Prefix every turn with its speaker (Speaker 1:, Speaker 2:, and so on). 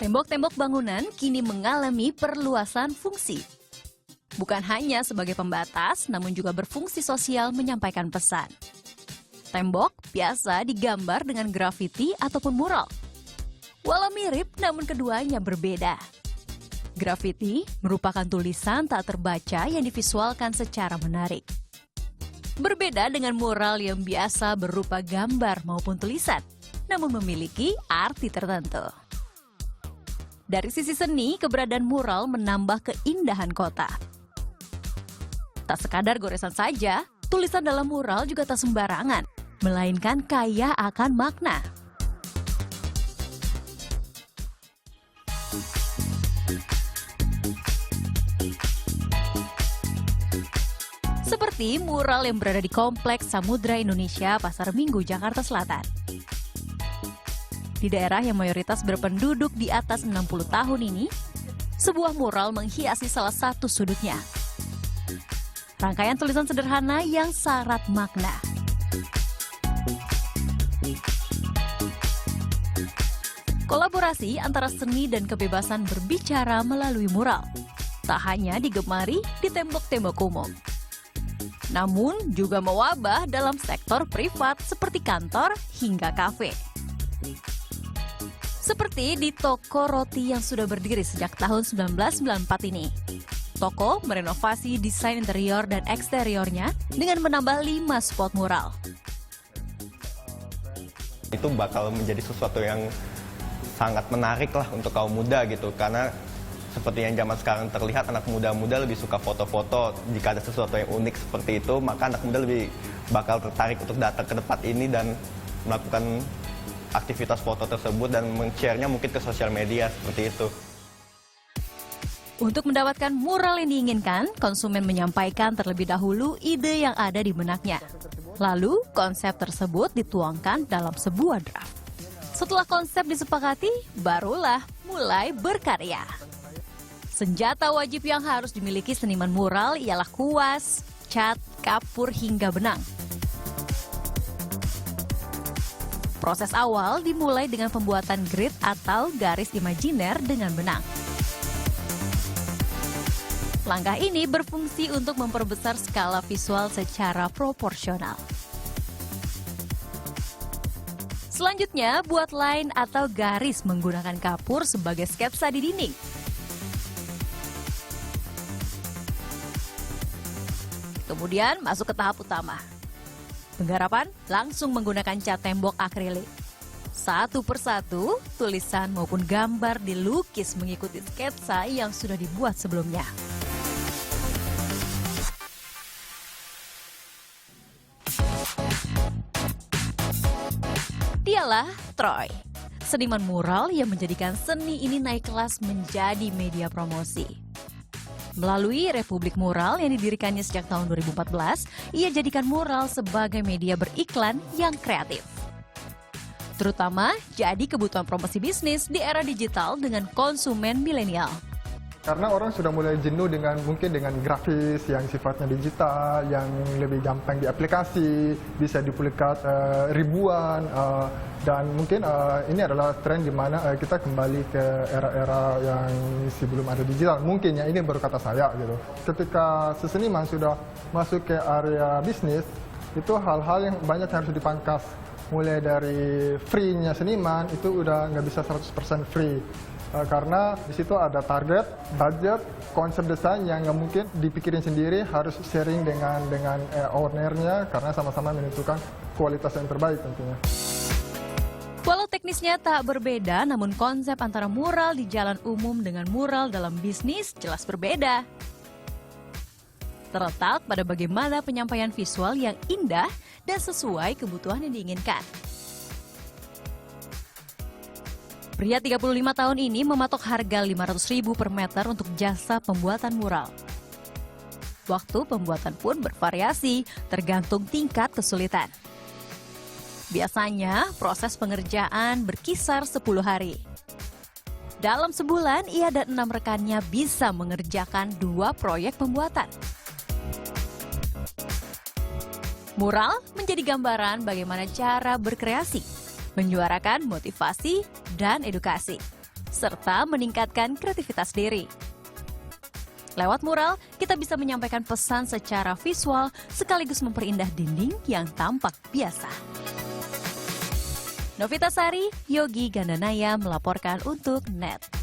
Speaker 1: Tembok-tembok bangunan kini mengalami perluasan fungsi. Bukan hanya sebagai pembatas, namun juga berfungsi sosial menyampaikan pesan. Tembok biasa digambar dengan grafiti ataupun mural. Walau mirip, namun keduanya berbeda. Grafiti merupakan tulisan tak terbaca yang divisualkan secara menarik. Berbeda dengan mural yang biasa berupa gambar maupun tulisan, namun memiliki arti tertentu. Dari sisi seni, keberadaan mural menambah keindahan kota. Tak sekadar goresan saja, tulisan dalam mural juga tak sembarangan, melainkan kaya akan makna. Seperti mural yang berada di Kompleks Samudra Indonesia, Pasar Minggu, Jakarta Selatan. Di daerah yang mayoritas berpenduduk di atas 60 tahun ini, sebuah mural menghiasi salah satu sudutnya. Rangkaian tulisan sederhana yang syarat makna. Kolaborasi antara seni dan kebebasan berbicara melalui mural tak hanya digemari di tembok-tembok umum, namun juga mewabah dalam sektor privat seperti kantor hingga kafe. Seperti di toko roti yang sudah berdiri sejak tahun 1994 ini. Toko merenovasi desain interior dan eksteriornya dengan menambah 5 spot mural.
Speaker 2: Itu bakal menjadi sesuatu yang sangat menarik lah untuk kaum muda gitu. Karena seperti yang zaman sekarang terlihat, anak muda-muda lebih suka foto-foto. Jika ada sesuatu yang unik seperti itu, maka anak muda lebih bakal tertarik untuk datang ke tempat ini dan melakukan aktivitas foto tersebut dan men-share-nya mungkin ke sosial media seperti itu.
Speaker 1: Untuk mendapatkan mural yang diinginkan, konsumen menyampaikan terlebih dahulu ide yang ada di benaknya. Lalu, konsep tersebut dituangkan dalam sebuah draft. Setelah konsep disepakati, barulah mulai berkarya. Senjata wajib yang harus dimiliki seniman mural ialah kuas, cat, kapur, hingga benang. Proses awal dimulai dengan pembuatan grid atau garis imajiner dengan benang. Langkah ini berfungsi untuk memperbesar skala visual secara proporsional. Selanjutnya, buat line atau garis menggunakan kapur sebagai sketsa di dinding. Kemudian masuk ke tahap utama. Penggarapan langsung menggunakan cat tembok akrilik. Satu persatu, tulisan maupun gambar dilukis mengikuti sketsa yang sudah dibuat sebelumnya. Dialah Troy, seniman mural yang menjadikan seni ini naik kelas menjadi media promosi. Melalui Republik Mural yang didirikannya sejak tahun 2014, ia jadikan mural sebagai media beriklan yang kreatif. Terutama jadi kebutuhan promosi bisnis di era digital dengan konsumen milenial.
Speaker 3: Karena orang sudah mulai jenuh mungkin dengan grafis yang sifatnya digital, yang lebih gampang di aplikasi, bisa duplikat ribuan, dan mungkin ini adalah tren di mana kita kembali ke era-era yang sebelum ada digital. Mungkin ya, ini baru kata saya gitu. Ketika seniman sudah masuk ke area bisnis, itu hal-hal yang banyak harus dipangkas. Mulai dari free-nya seniman itu udah nggak bisa 100% free. Karena di situ ada target, budget, konsep desain yang nggak mungkin dipikirin sendiri, harus sharing dengan owner-nya karena sama-sama menentukan kualitas yang terbaik tentunya.
Speaker 1: Walau teknisnya tak berbeda, namun konsep antara mural di jalan umum dengan mural dalam bisnis jelas berbeda. Terletak pada bagaimana penyampaian visual yang indah dan sesuai kebutuhan yang diinginkan. Pria 35 tahun ini mematok harga 500.000 per meter untuk jasa pembuatan mural. Waktu pembuatan pun bervariasi, tergantung tingkat kesulitan. Biasanya, proses pengerjaan berkisar 10 hari. Dalam sebulan, ia dan 6 rekannya bisa mengerjakan 2 proyek pembuatan. Mural menjadi gambaran bagaimana cara berkreasi, menyuarakan motivasi dan edukasi. serta meningkatkan kreativitas diri. Lewat mural, kita bisa menyampaikan pesan secara visual sekaligus memperindah dinding yang tampak biasa. Novita Sari, Yogi Gandanaya melaporkan untuk NET.